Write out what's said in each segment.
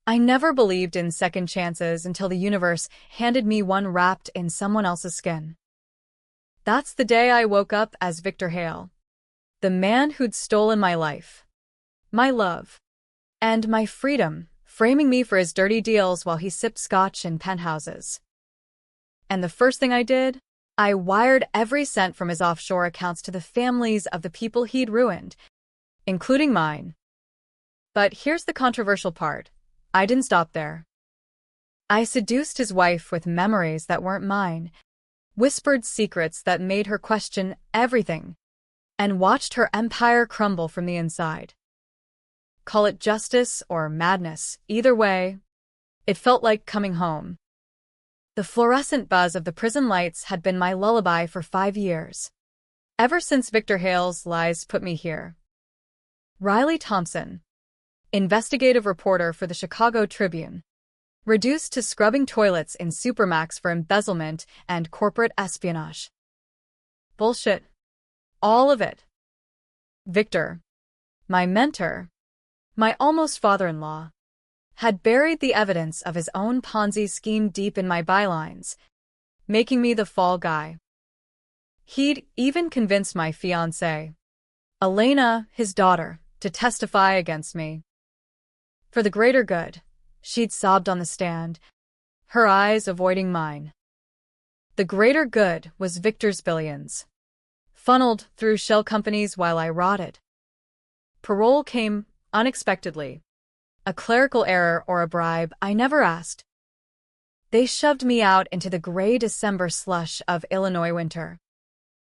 I never believed in second chances until the universe handed me one wrapped in someone else's skin. That's the day I woke up as Victor Hale, the man who'd stolen my life, my love, and my freedom, framing me for his dirty deals while he sipped scotch in penthouses. And the first thing I did? I wired every cent from his offshore accounts to the families of the people he'd ruined, including mine. But here's the controversial part. I didn't stop there. I seduced his wife with memories that weren't mine, whispered secrets that made her question everything, and watched her empire crumble from the inside. Call it justice or madness, either way, it felt like coming home. The fluorescent buzz of the prison lights had been my lullaby for 5 years. Ever since Victor Hale's lies put me here. Riley Thompson, investigative reporter for the Chicago Tribune, reduced to scrubbing toilets in supermax for embezzlement and corporate espionage. Bullshit. All of it. Victor, my mentor, my almost father-in-law, had buried the evidence of his own Ponzi scheme deep in my bylines, making me the fall guy. He'd even convinced my fiancée, Elena, his daughter, to testify against me. For the greater good, she'd sobbed on the stand, her eyes avoiding mine. The greater good was Victor's billions, funneled through shell companies while I rotted. Parole came unexpectedly. A clerical error or a bribe I never asked. They shoved me out into the gray December slush of Illinois winter.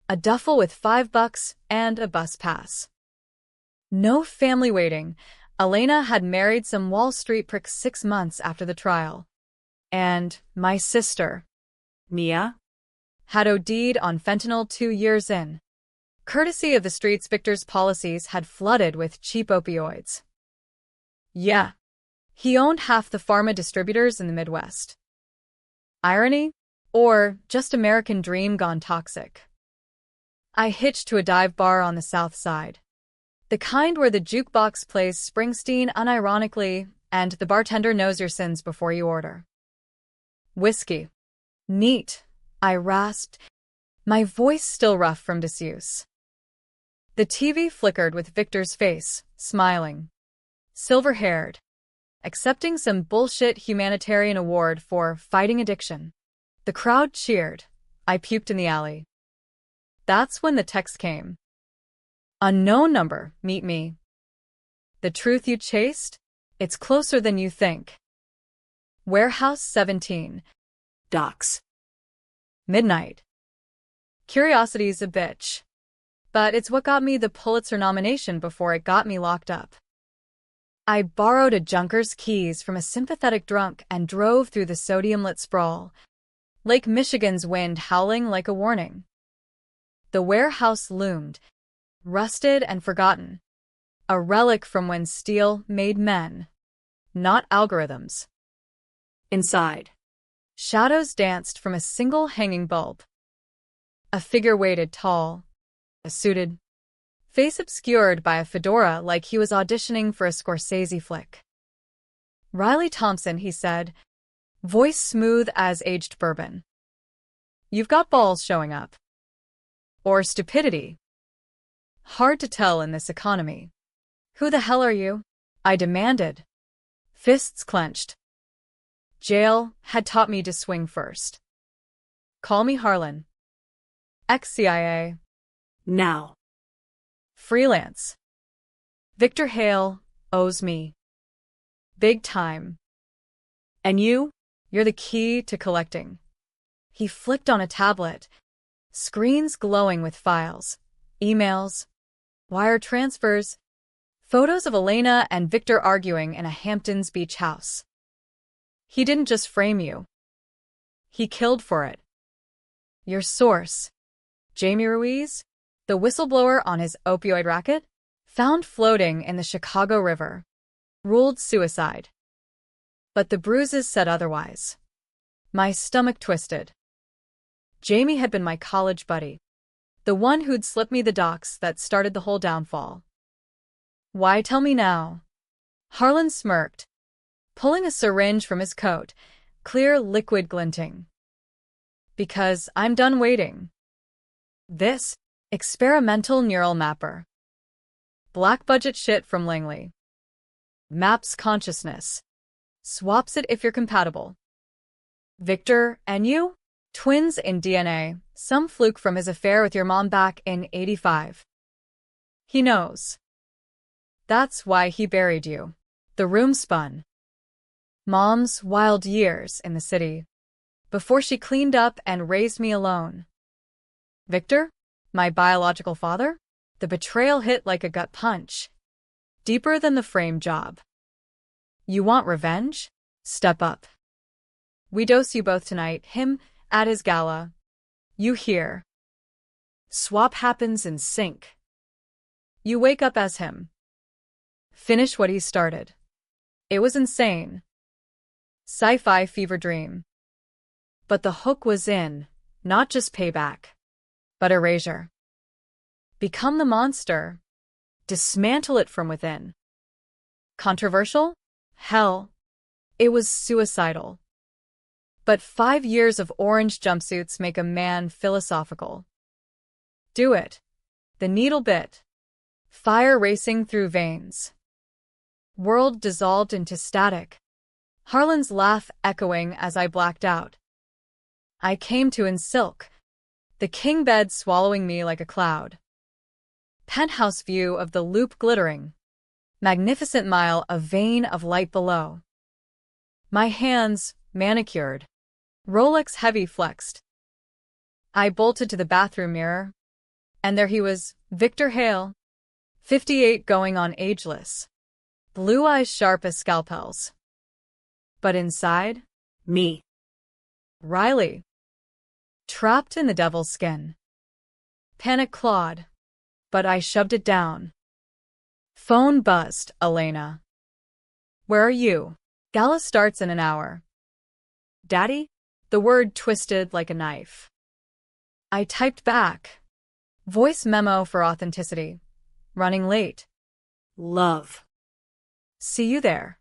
A duffel with $5 and a bus pass. No family waiting. Elena had married some Wall Street prick 6 months after the trial. And my sister, Mia, had OD'd on fentanyl 2 years in. Courtesy of the streets, Victor's policies had flooded with cheap opioids. Yeah, he owned half the pharma distributors in the Midwest. Irony? Or just American dream gone toxic? I hitched to a dive bar on the South Side. The kind where the jukebox plays Springsteen unironically and the bartender knows your sins before you order. Whiskey. Neat, I rasped, my voice still rough from disuse. The TV flickered with Victor's face, smiling. Silver-haired, accepting some bullshit humanitarian award for fighting addiction. The crowd cheered. I puked in the alley. That's when the text came. Unknown number, meet me. The truth you chased? It's closer than you think. Warehouse 17. Docks. Midnight. Curiosity's a bitch. But it's what got me the Pulitzer nomination before it got me locked up. I borrowed a junker's keys from a sympathetic drunk and drove through the sodium-lit sprawl, Lake Michigan's wind howling like a warning. The warehouse loomed, rusted and forgotten, a relic from when steel made men, not algorithms. Inside, shadows danced from a single hanging bulb. A figure waited tall, a suited face obscured by a fedora like he was auditioning for a Scorsese flick. Riley Thompson, he said, voice smooth as aged bourbon. You've got balls showing up. Or stupidity. Hard to tell in this economy. Who the hell are you? I demanded. Fists clenched. Jail had taught me to swing first. Call me Harlan. Ex-CIA. Now. Freelance. Victor Hale owes me. Big time. And you're the key to collecting. He flicked on a tablet, screens glowing with files, emails, wire transfers, photos of Elena and Victor arguing in a Hamptons Beach house. He didn't just frame you. He killed for it. Your source, Jamie Ruiz, the whistleblower on his opioid racket, found floating in the Chicago River, ruled suicide. But the bruises said otherwise. My stomach twisted. Jamie had been my college buddy, the one who'd slipped me the docs that started the whole downfall. Why tell me now? Harlan smirked. pulling a syringe from his coat, clear liquid glinting. Because I'm done waiting. This experimental neural mapper. Black budget shit from Langley. Maps consciousness. Swaps it if you're compatible. Victor and you? Twins in DNA, some fluke from his affair with your mom back in '85. He knows. That's why he buried you. The room spun. Mom's wild years in the city, before she cleaned up and raised me alone. Victor, my biological father? The betrayal hit like a gut punch. Deeper than the frame job. You want revenge? Step up. We dose you both tonight, him at his gala. You here. Swap happens in sync. You wake up as him. Finish what he started. It was insane. Sci-fi fever dream. But the hook was in, not just payback, but erasure. Become the monster. Dismantle it from within. Controversial? Hell. It was suicidal. But 5 years of orange jumpsuits make a man philosophical. Do it. The needle bit. Fire racing through veins. World dissolved into static. Harlan's laugh echoing as I blacked out. I came to in silk. The king bed swallowing me like a cloud. Penthouse view of the loop glittering. Magnificent mile, a vein of light below. My hands, manicured. Rolex heavy flexed. I bolted to the bathroom mirror. And there he was, Victor Hale. 58 going on ageless. Blue eyes sharp as scalpels. But inside? Me. Riley. Trapped in the devil's skin. Panic clawed. But I shoved it down. Phone buzzed, Elena. Where are you? Gala starts in an hour. Daddy? The word twisted like a knife. I typed back. Voice memo for authenticity. Running late. Love. See you there.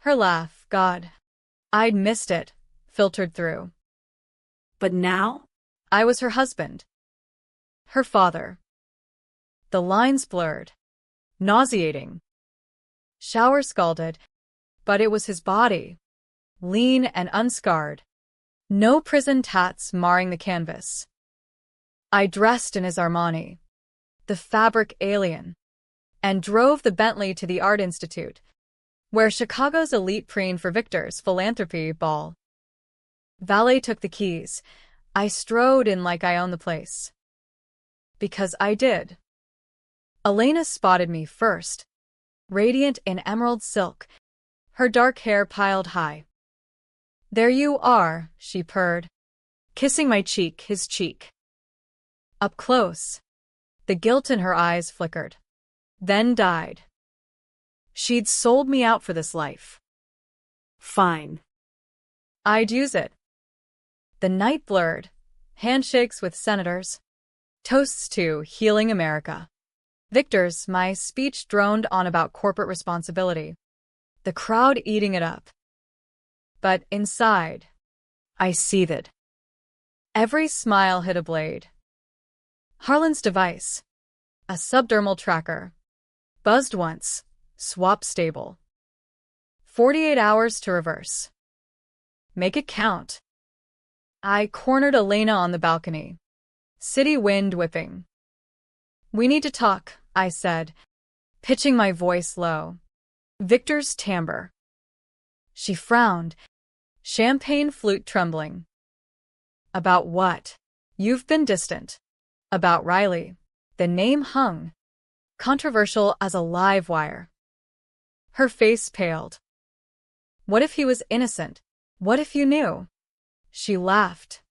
Her laugh, God. I'd missed it, filtered through. But now? I was her husband. Her father. The lines blurred. Nauseating. Shower scalded, but it was his body. Lean and unscarred. No prison tats marring the canvas. I dressed in his Armani, the fabric alien, and drove the Bentley to the Art Institute, where Chicago's elite preen for Victor's philanthropy ball. Valet took the keys. I strode in like I owned the place. Because I did. Elena spotted me first, radiant in emerald silk, her dark hair piled high. There you are, she purred, kissing my cheek, his cheek. Up close. The guilt in her eyes flickered. Then died. She'd sold me out for this life. Fine. I'd use it. The night blurred. Handshakes with senators. Toasts to healing America. Victor's, my speech droned on about corporate responsibility. The crowd eating it up. But inside, I seethed. Every smile hit a blade. Harlan's device. A subdermal tracker. Buzzed once. Swap stable. 48 hours to reverse. Make it count. I cornered Elena on the balcony. City wind whipping. We need to talk, I said, pitching my voice low. Victor's timbre. She frowned, champagne flute trembling. About what? You've been distant. About Riley. The name hung. Controversial as a live wire. Her face paled. What if he was innocent? What if you knew? She laughed.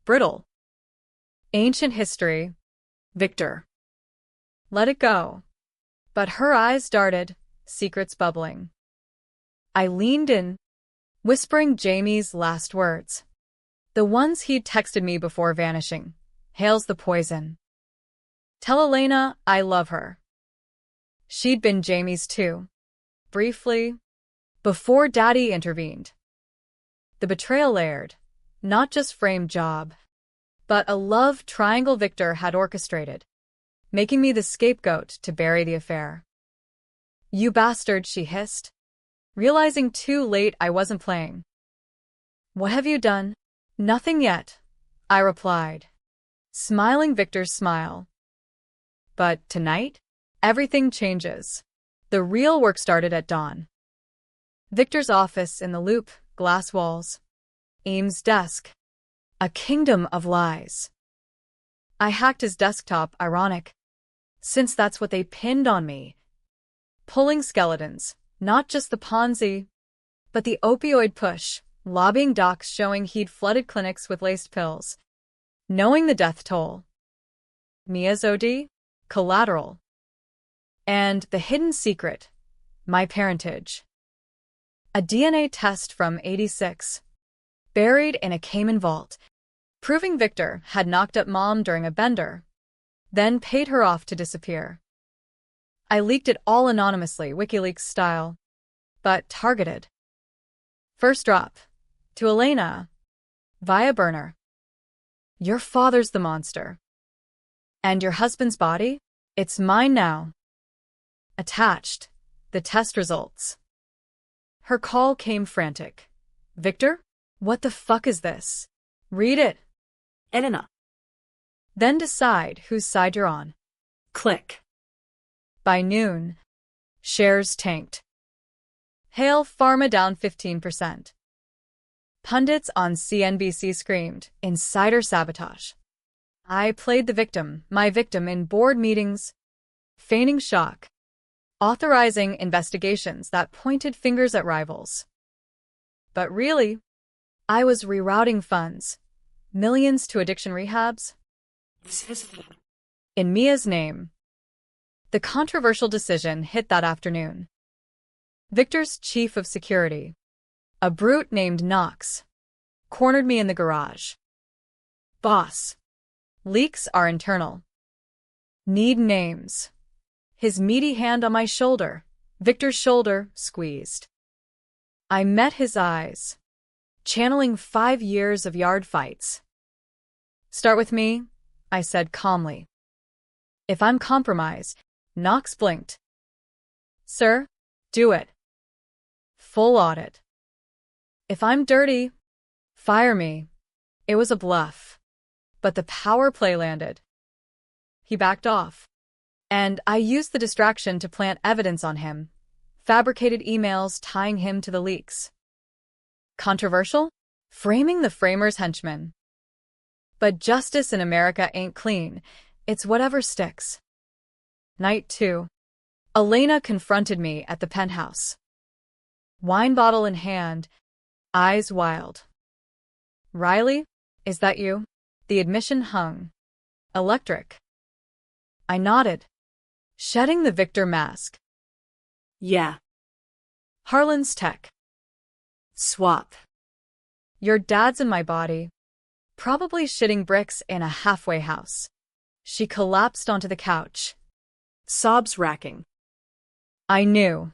Brittle. Ancient history. Victor. Let it go. But her eyes darted, secrets bubbling. I leaned in, whispering Jamie's last words. The ones he'd texted me before vanishing. Hale's the poison. Tell Elena I love her. She'd been Jamie's too. Briefly, before Daddy intervened. The betrayal layered, not just framed job, but a love triangle Victor had orchestrated, making me the scapegoat to bury the affair. "You bastard," she hissed, realizing too late I wasn't playing. "What have you done?" "Nothing yet," I replied, smiling Victor's smile. But tonight, everything changes. The real work started at dawn. Victor's office in the Loop, glass walls. Ames' desk. A kingdom of lies. I hacked his desktop, ironic, since that's what they pinned on me. Pulling skeletons, not just the Ponzi, but the opioid push, lobbying docs showing he'd flooded clinics with laced pills. Knowing the death toll. Mia's OD? Collateral. And the hidden secret, my parentage. A DNA test from '86, buried in a Cayman vault, proving Victor had knocked up Mom during a bender, then paid her off to disappear. I leaked it all anonymously, WikiLeaks style, but targeted. First drop, to Elena, via burner. "Your father's the monster. And your husband's body? It's mine now." Attached, the test results. Her call came frantic. "Victor? What the fuck is this? Read it." Elena. Then decide whose side you're on. Click. By noon, shares tanked. Hail Pharma down 15%. Pundits on CNBC screamed, "Insider sabotage." I played the victim, my victim in board meetings, feigning shock, authorizing investigations that pointed fingers at rivals. But really, I was rerouting funds, millions to addiction rehabs, in Mia's name. The controversial decision hit that afternoon. Victor's chief of security, a brute named Knox, cornered me in the garage. "Boss, leaks are internal. Need names." His meaty hand on my shoulder, Victor's shoulder, squeezed. I met his eyes, channeling 5 years of yard fights. "Start with me," I said calmly. "If I'm compromised," Knox blinked. "Sir, do it." Full audit. "If I'm dirty, fire me." It was a bluff, but the power play landed. He backed off, and I used the distraction to plant evidence on him, fabricated emails tying him to the leaks. Controversial? Framing the framer's henchmen. But justice in America ain't clean, it's whatever sticks. Night 2. Elena confronted me at the penthouse. Wine bottle in hand, eyes wild. "Riley, is that you?" The admission hung. Electric. I nodded, shedding the Victor mask. "Yeah." "Harlan's tech." "Swap." "Your dad's in my body, probably shitting bricks in a halfway house." She collapsed onto the couch, sobs racking. I knew.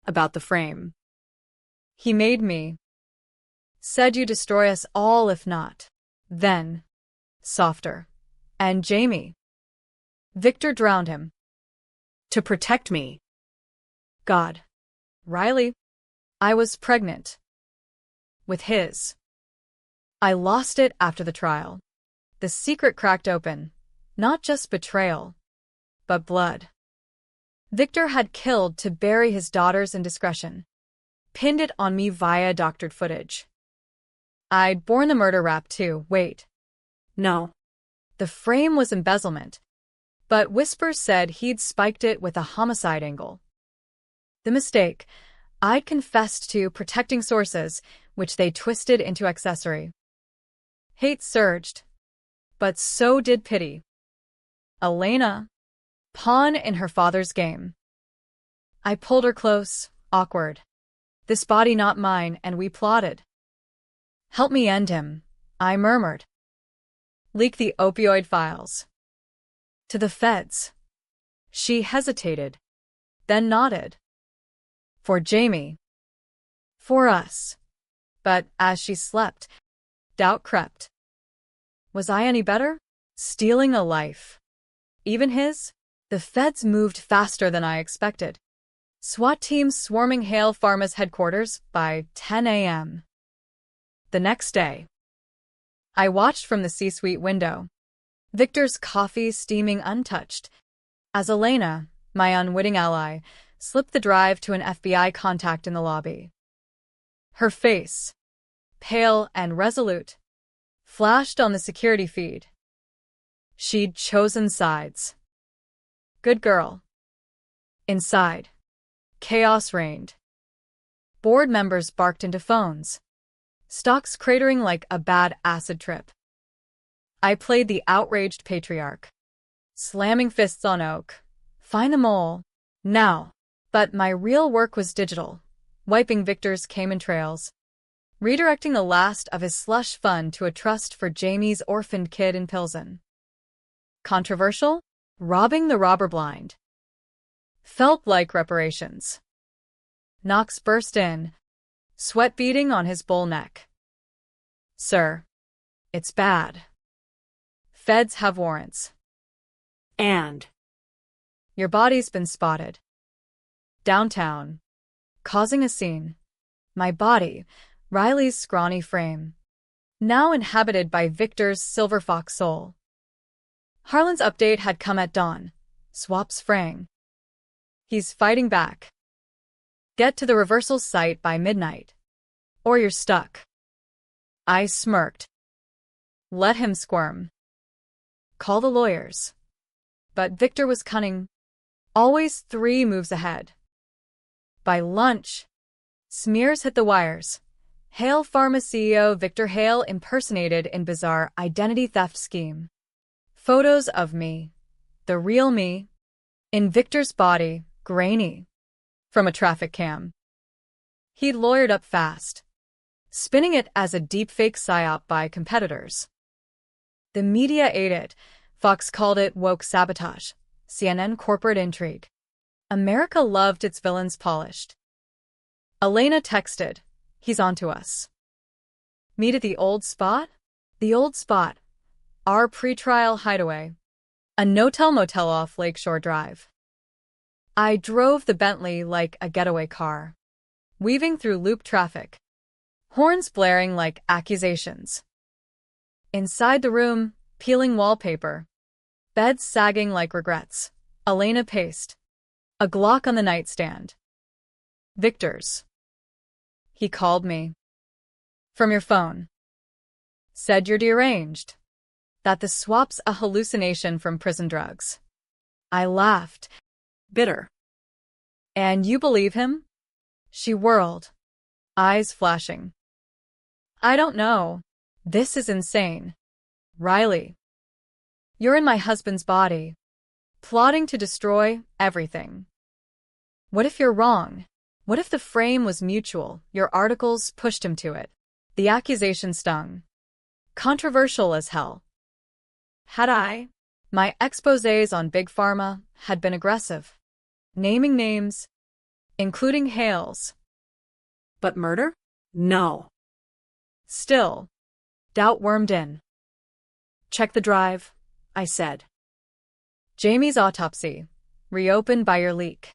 About the frame. "He made me. Said you destroy us all if not." Then, softer. "And Jamie." Victor drowned him. "To protect me." "God. Riley, I was pregnant. With his." I lost it after the trial. The secret cracked open. Not just betrayal, but blood. Victor had killed to bury his daughter's indiscretion. Pinned it on me via doctored footage. I'd borne the murder rap too. Wait. No. The frame was embezzlement, but whispers said he'd spiked it with a homicide angle. The mistake, I'd confessed to protecting sources, which they twisted into accessory. Hate surged, but so did pity. Elena, pawn in her father's game. I pulled her close, awkward. This body not mine, and we plotted. "Help me end him," I murmured. "Leak the opioid files." "To the feds." She hesitated, then nodded. "For Jamie." For us. But as she slept, doubt crept. Was I any better? Stealing a life. Even his? The feds moved faster than I expected. SWAT teams swarming Hale Pharma's headquarters by 10 a.m. The next day, I watched from the C-suite window, Victor's coffee steaming untouched, as Elena, my unwitting ally, slipped the drive to an FBI contact in the lobby. Her face, pale and resolute, flashed on the security feed. She'd chosen sides. Good girl. Inside, chaos reigned. Board members barked into phones, stocks cratering like a bad acid trip. I played the outraged patriarch, slamming fists on oak. Find the mole. Now. But my real work was digital, wiping Victor's Cayman trails, redirecting the last of his slush fund to a trust for Jamie's orphaned kid in Pilsen. Controversial? Robbing the robber blind. Felt like reparations. Knox burst in, sweat beading on his bull neck. Sir, it's bad. Feds have warrants. And your body's been spotted. Downtown. Causing a scene. My body, Riley's scrawny frame, now inhabited by Victor's silver fox soul. Harlan's update had come at dawn. Swaps fraying. He's fighting back. Get to the reversal site by midnight, or you're stuck. I smirked. Let him squirm. Call the lawyers. But Victor was cunning. Always 3 moves ahead. By lunch, smears hit the wires. Hale Pharma CEO Victor Hale impersonated in bizarre identity theft scheme. Photos of me, the real me, in Victor's body, grainy, from a traffic cam. He'd lawyered up fast, spinning it as a deepfake psyop by competitors. The media ate it. Fox called it woke sabotage, CNN corporate intrigue. America loved its villains polished. Elena texted, he's onto us. Meet at the old spot? The old spot. Our pre-trial hideaway. A no-tell-motel off Lakeshore Drive. I drove the Bentley like a getaway car, weaving through loop traffic, horns blaring like accusations. Inside the room, peeling wallpaper, beds sagging like regrets. Elena paced, a Glock on the nightstand. Victor's. He called me. From your phone. Said you're deranged. That the swap's a hallucination from prison drugs. I laughed. bitter. And you believe him? She whirled, eyes flashing. I don't know. This is insane. Riley. You're in my husband's body, plotting to destroy everything. What if you're wrong? What if the frame was mutual, your articles pushed him to it? The accusation stung. Controversial as hell. Had I? My exposés on Big Pharma had been aggressive, naming names, including Hale's. But murder? No. Still, doubt wormed in. Check the drive, I said. Jamie's autopsy, reopened by your leak.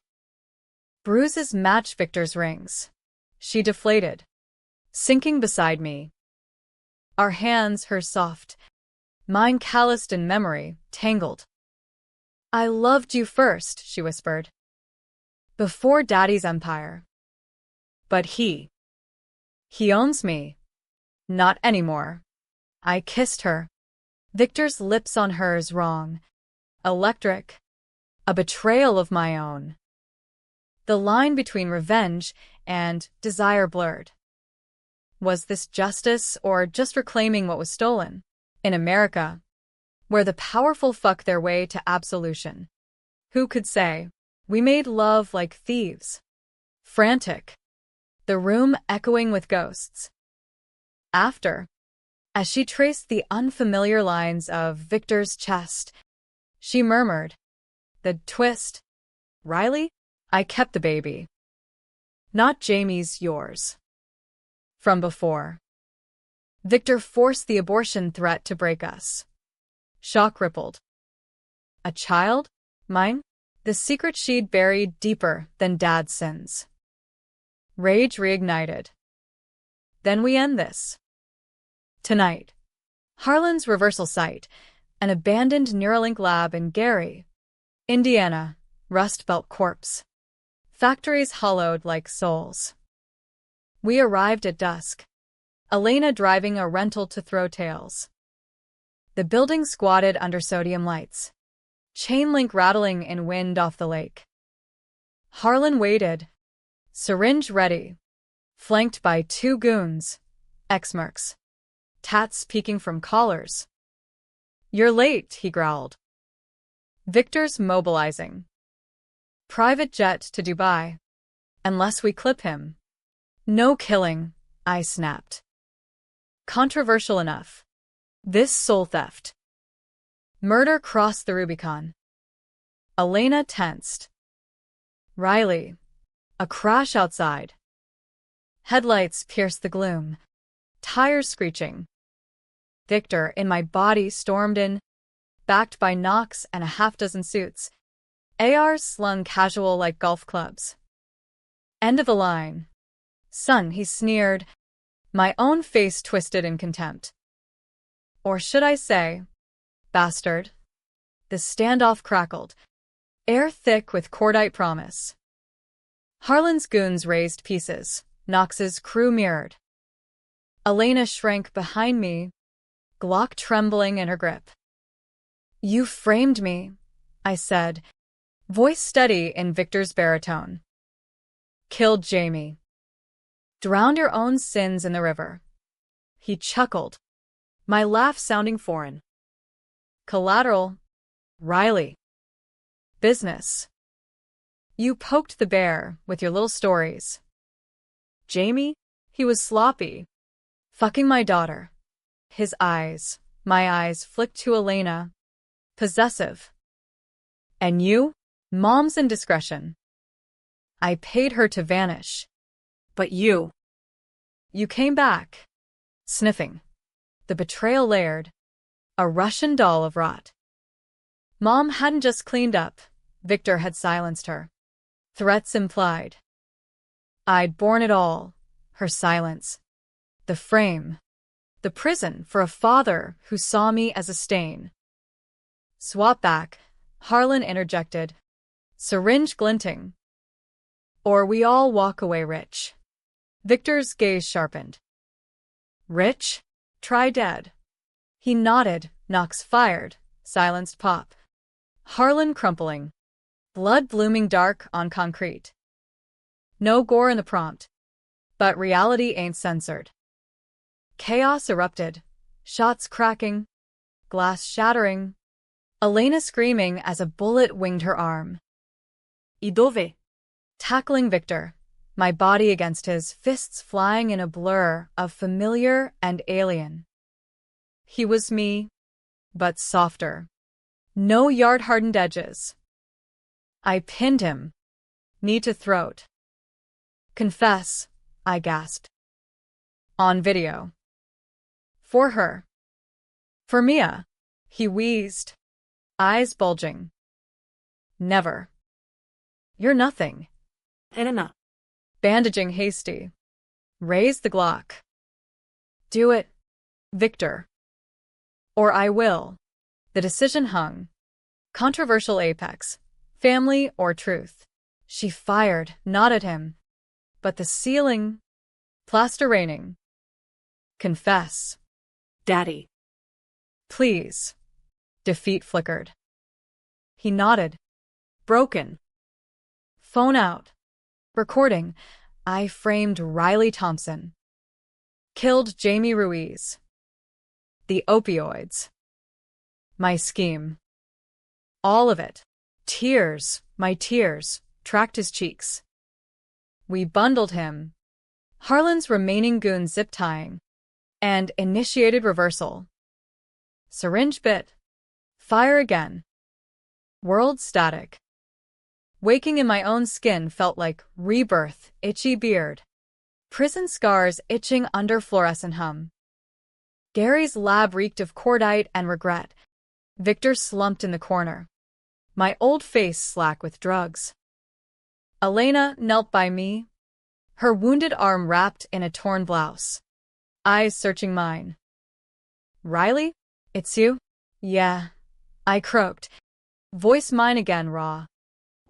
Bruises match Victor's rings. She deflated, sinking beside me. Our hands, her soft, mine calloused in memory, tangled. I loved you first, she whispered. Before Daddy's empire. But he owns me. Not anymore. I kissed her. Victor's lips on hers wrong. Electric. A betrayal of my own. The line between revenge and desire blurred. Was this justice or just reclaiming what was stolen? In America, where the powerful fuck their way to absolution. Who could say, we made love like thieves? Frantic. The room echoing with ghosts. After, as she traced the unfamiliar lines of Victor's chest, she murmured, the twist. Riley? I kept the baby. Not Jamie's, yours. from before. Victor forced the abortion threat to break us. Shock rippled. A child? Mine? The secret she'd buried deeper than Dad's sins. Rage reignited. Then we end this. Tonight. Harlan's reversal site, an abandoned Neuralink lab in Gary, Indiana, Rust Belt corpse. Factories hollowed like souls. We arrived at dusk. Elena driving a rental to throw tails. The building squatted under sodium lights. Chain link rattling in wind off the lake. Harlan waited, syringe ready, flanked by two goons, ex-mercs, tats peeking from collars. "You're late," he growled. Victor's mobilizing. Private jet to Dubai. Unless we clip him. No killing, I snapped. Controversial enough. This soul theft. Murder crossed the Rubicon. Elena tensed. Riley. A crash outside. Headlights pierced the gloom. Tires screeching. Victor, in my body, stormed in, backed by Knox and a half-dozen suits. ARs slung casual like golf clubs. End of the line. Son, he sneered. My own face twisted in contempt. Or should I say, bastard? The standoff crackled, air thick with cordite promise. Harlan's goons raised pieces. Knox's crew mirrored. Elena shrank behind me, Glock trembling in her grip. You framed me, I said, voice steady in Victor's baritone. Killed Jamie. Drowned your own sins in the river. He chuckled, my laugh sounding foreign. Collateral. Riley. Business. You poked the bear with your little stories. Jamie? He was sloppy. Fucking my daughter. His eyes, my eyes, flicked to Elena. Possessive. And you? Mom's indiscretion. I paid her to vanish. But you. You came back. Sniffing. The betrayal layered. A Russian doll of rot. Mom hadn't just cleaned up. Victor had silenced her. Threats implied. I'd borne it all. Her silence. The frame. The prison for a father who saw me as a stain. Swap back, Harlan interjected. Syringe glinting. Or we all walk away rich. Victor's gaze sharpened. Rich? Try dead. He nodded, Knox fired, silenced pop. Harlan crumpling. Blood blooming dark on concrete. No gore in the prompt. But reality ain't censored. Chaos erupted. Shots cracking. Glass shattering. Elena screaming as a bullet winged her arm. Idove. Tackling Victor. My body against his, fists flying in a blur of familiar and alien. He was me, but softer. No yard-hardened edges. I pinned him. Knee to throat. Confess, I gasped. On video. For her. For Mia. He wheezed. Eyes bulging. Never. You're nothing. Elena. Bandaging hasty. Raise the Glock. Do it, Victor. Or I will. The decision hung. Controversial apex. Family or truth. She fired, not at him. But the ceiling. Plaster raining. Confess. Daddy. Please. Defeat flickered. He nodded. Broken. Phone out. Recording. I framed Riley Thompson. Killed Jamie Ruiz. The opioids. My scheme. All of it. Tears, my tears, tracked his cheeks. We bundled him. Harlan's remaining goon zip-tying. And initiated reversal. Syringe bit. Fire again. World static. Waking in my own skin felt like rebirth, itchy beard. prison scars itching under fluorescent hum. Gary's lab reeked of cordite and regret. Victor slumped in the corner, my old face slack with drugs. Elena knelt by me, her wounded arm wrapped in a torn blouse, eyes searching mine. Riley? It's you? Yeah, I croaked, voice mine again raw.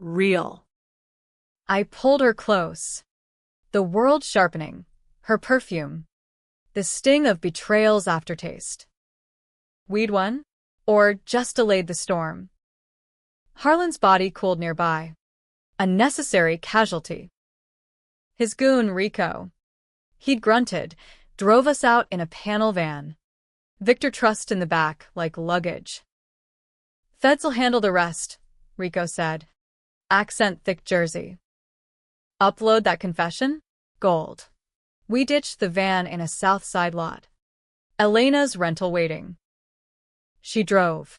Real. I pulled her close, the world sharpening, her perfume, the sting of betrayal's aftertaste. We'd won? Or just delayed the storm? Harlan's body cooled nearby, a necessary casualty. His goon, Rico, he'd grunted, drove us out in a panel van. Victor trussed in the back like luggage. Feds'll handle the rest, Rico said. Accent thick jersey. Upload that confession? Gold. We ditched the van in a south side lot. Elena's rental waiting. She drove,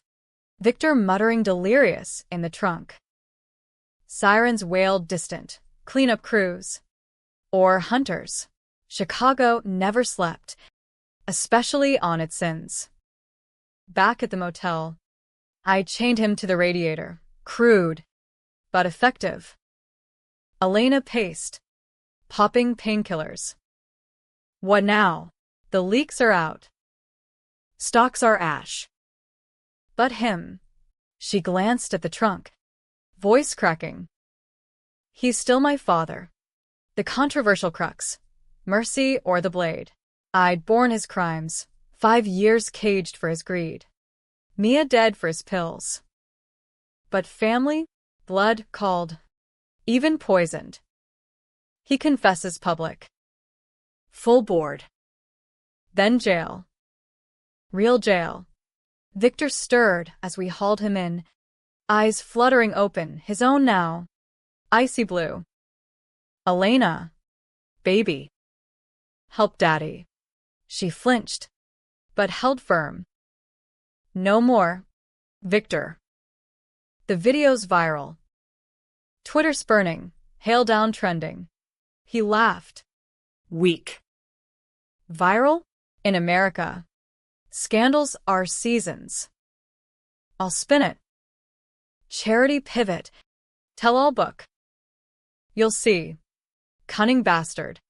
Victor muttering delirious in the trunk. Sirens wailed distant, cleanup crews. Or hunters. Chicago never slept, especially on its sins. Back at the motel, I chained him to the radiator, crude, but effective. Elena paced, popping painkillers. What now? The leaks are out. Stocks are ash. But him. She glanced at the trunk, voice cracking. He's still my father. The controversial crux. Mercy or the blade. I'd borne his crimes, 5 years caged for his greed. Mia dead for his pills. But family, blood called. Even poisoned. He confesses public. Full board. Then jail. Real jail. Victor stirred as we hauled him in, eyes fluttering open, his own now. Icy blue. Elena. Baby. Help Daddy. She flinched, but held firm. No more. Victor. The video's viral. Twitter spurning, hail down trending. He laughed. Weak. Viral? In America. Scandals are seasons. I'll spin it. Charity pivot. Tell-all book. You'll see. Cunning bastard.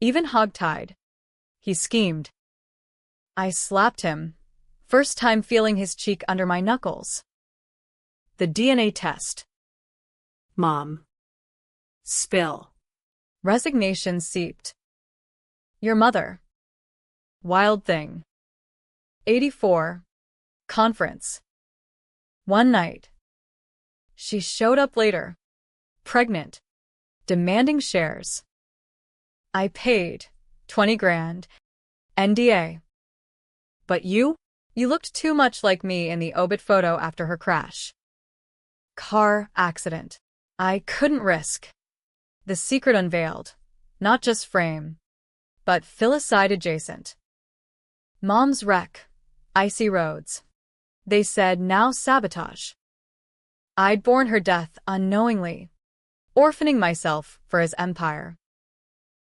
Even hogtied. He schemed. I slapped him, first time feeling his cheek under my knuckles. The DNA test. Mom. Spill. Resignation seeped. Your mother. Wild thing. 84. Conference. One night. She showed up later. Pregnant. Demanding shares. I paid. 20 grand. NDA. But you? You looked too much like me in the obit photo after her crash. Car accident. I couldn't risk. The secret unveiled. Not just frame, but filicide adjacent. Mom's wreck. Icy roads. They said now sabotage. I'd borne her death unknowingly, orphaning myself for his empire.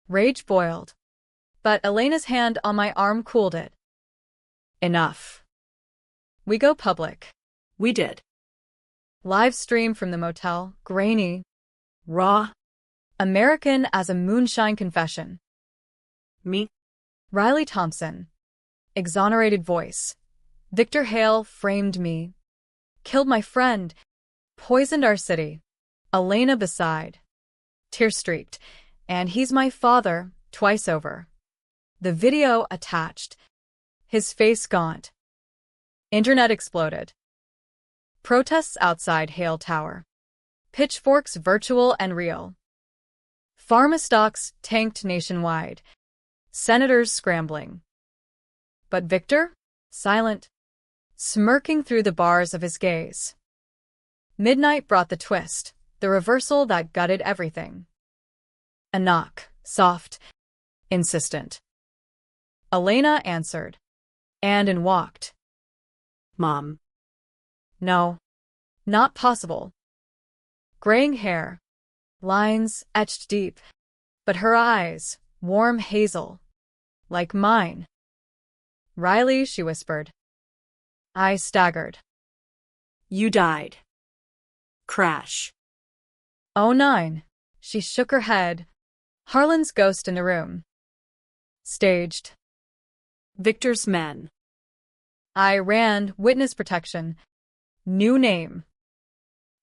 Rage boiled, but Elena's hand on my arm cooled it. Enough. We go public. We did. Live stream from the motel, grainy, Raw. American as a moonshine confession. Me. Riley Thompson. Exonerated voice. Victor Hale framed me. Killed my friend. Poisoned our city. Elena beside. Tear-streaked. And he's my father, twice over. The video attached. His face gaunt. Internet exploded. Protests outside Hale Tower. Pitchforks virtual and real. Pharma stocks tanked nationwide. Senators scrambling. But Victor? Silent. Smirking through the bars of his gaze. Midnight brought the twist, the reversal that gutted everything. A knock, soft, insistent. Elena answered. And in walked. Mom. No. Not possible. Graying hair. Lines etched deep. But her eyes, warm hazel, like mine. Riley, she whispered. I staggered. You died. Crash. Oh, 9. She shook her head. Harlan's ghost in the room. Staged. Victor's men. I ran, witness protection. New name.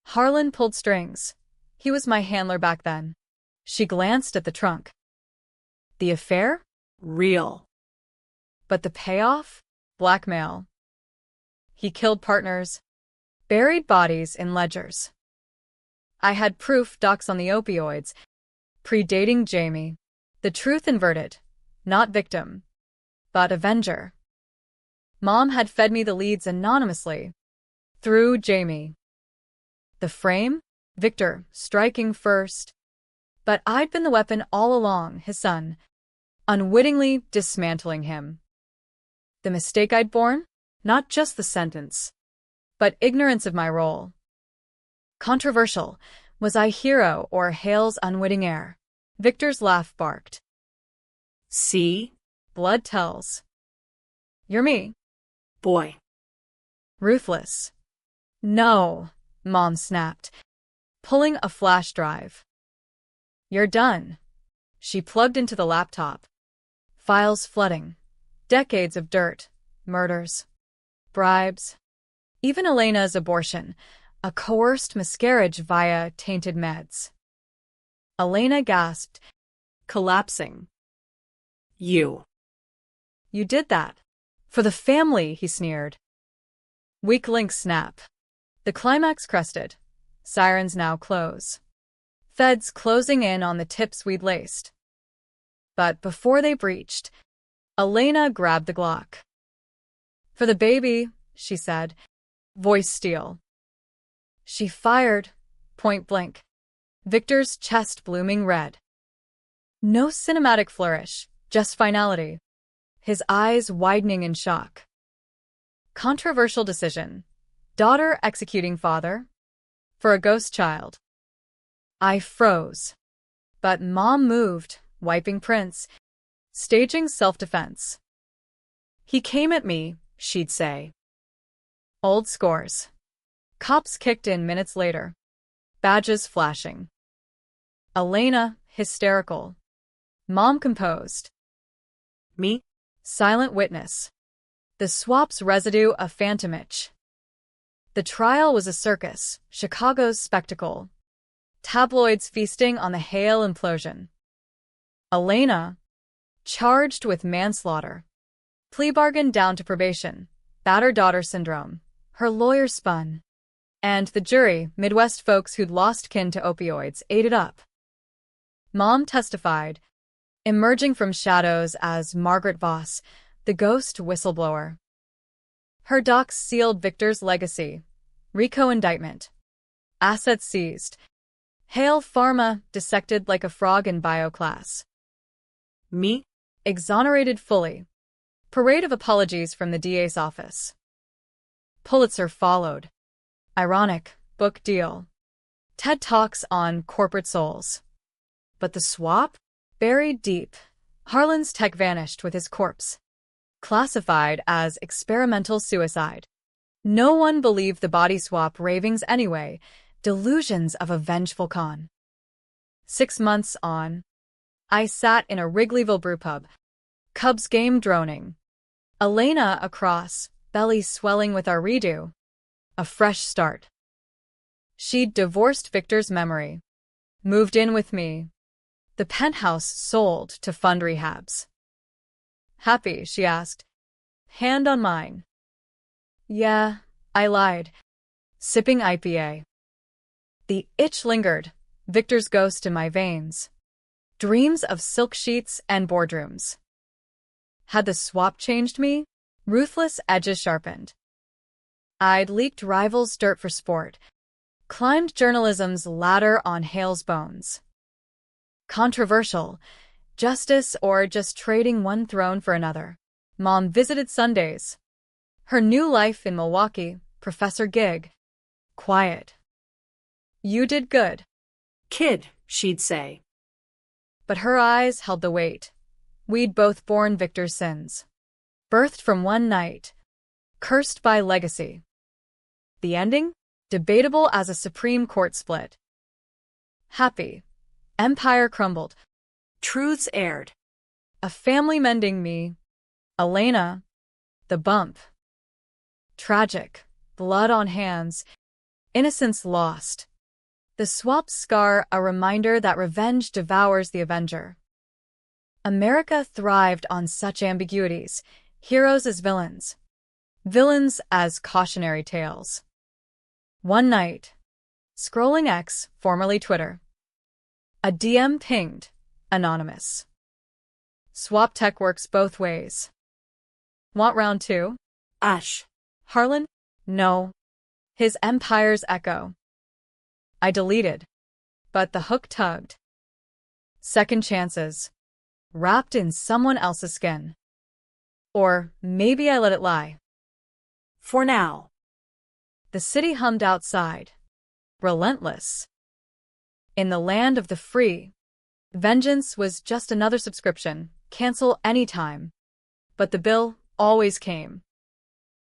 Harlan pulled strings. He was my handler back then. She glanced at the trunk. The affair? Real. But the payoff? Blackmail. He killed partners, buried bodies in ledgers. I had proof docs on the opioids, predating Jamie. The truth inverted, not victim, but avenger. Mom had fed me the leads anonymously, through Jamie. The frame? Victor, striking first. But I'd been the weapon all along, his son, unwittingly dismantling him. The mistake I'd borne? Not just the sentence, but ignorance of my role. Controversial. Was I hero or Hale's unwitting heir? Victor's laugh barked. See? Blood tells. You're me. Boy. Ruthless. No, Mom snapped, pulling a flash drive. You're done. She plugged into the laptop. Files flooding. Decades of dirt, murders, bribes. Even Elena's abortion, a coerced miscarriage via tainted meds. Elena gasped, Collapsing. You. You did that. For the family, he sneered. Weak link snap. The climax crested. Sirens now close. Feds closing in on the tips we'd laced. But before they breached, Elena grabbed the Glock. For the baby, she said, voice steel. She fired, point blank. Victor's chest blooming red. No cinematic flourish, just finality. His eyes widening in shock. Controversial decision. Daughter executing father? For a ghost child. I froze. But Mom moved, wiping prints, staging self-defense. He came at me, she'd say. Old scores. Cops kicked in minutes later. Badges flashing. Elena, hysterical. Mom composed. Me? Silent witness. The swap's residue a phantom itch. The trial was a circus, Chicago's spectacle. Tabloids feasting on the Hale implosion. Elena, charged with manslaughter. Plea bargain down to probation. Battered daughter syndrome. Her lawyer spun. And the jury, Midwest folks who'd lost kin to opioids, ate it up. Mom testified, emerging from shadows as Margaret Voss, the ghost whistleblower. Her docs sealed Victor's legacy. RICO indictment. Assets seized. Hale Pharma dissected like a frog in bio class. Me? Exonerated fully. Parade of apologies from the DA's office. Pulitzer followed. Ironic, book deal. TED Talks on corporate souls. But the swap? Buried deep. Harlan's tech vanished with his corpse. Classified as experimental suicide. No one believed the body swap ravings anyway. Delusions of a vengeful con. 6 months on. I sat in a Wrigleyville brewpub. Cubs game droning. Elena across, belly swelling with our redo. A fresh start. She'd divorced Victor's memory. Moved in with me. The penthouse sold to fund rehabs. Happy, she asked. Hand on mine. Yeah, I lied. Sipping IPA. The itch lingered, Victor's ghost in my veins. Dreams of silk sheets and boardrooms. Had the swap changed me? Ruthless edges sharpened. I'd leaked rivals' dirt for sport. Climbed journalism's ladder on Hale's bones. Controversial. Justice or just trading one throne for another. Mom visited Sundays. Her new life in Milwaukee, professor gig. Quiet. You did good. Kid, she'd say. But her eyes held the weight. We'd both borne Victor's sins. Birthed from one night. Cursed by legacy. The ending? Debatable as a Supreme Court split. Happy. Empire crumbled. Truths aired. A family mending me. Elena. The bump. Tragic. Blood on hands. Innocence lost. The swapped scar, a reminder that revenge devours the avenger. America thrived on such ambiguities. Heroes as villains. Villains as cautionary tales. One night. Scrolling X, formerly Twitter. A DM pinged. Anonymous. Swap tech works both ways. Want round two? Ash. Harlan? No. His empire's echo. I deleted. But the hook tugged. Second chances. Wrapped in someone else's skin. Or maybe I let it lie. For now. The city hummed outside. Relentless. In the land of the free. Vengeance was just another subscription. Cancel anytime. But the bill always came.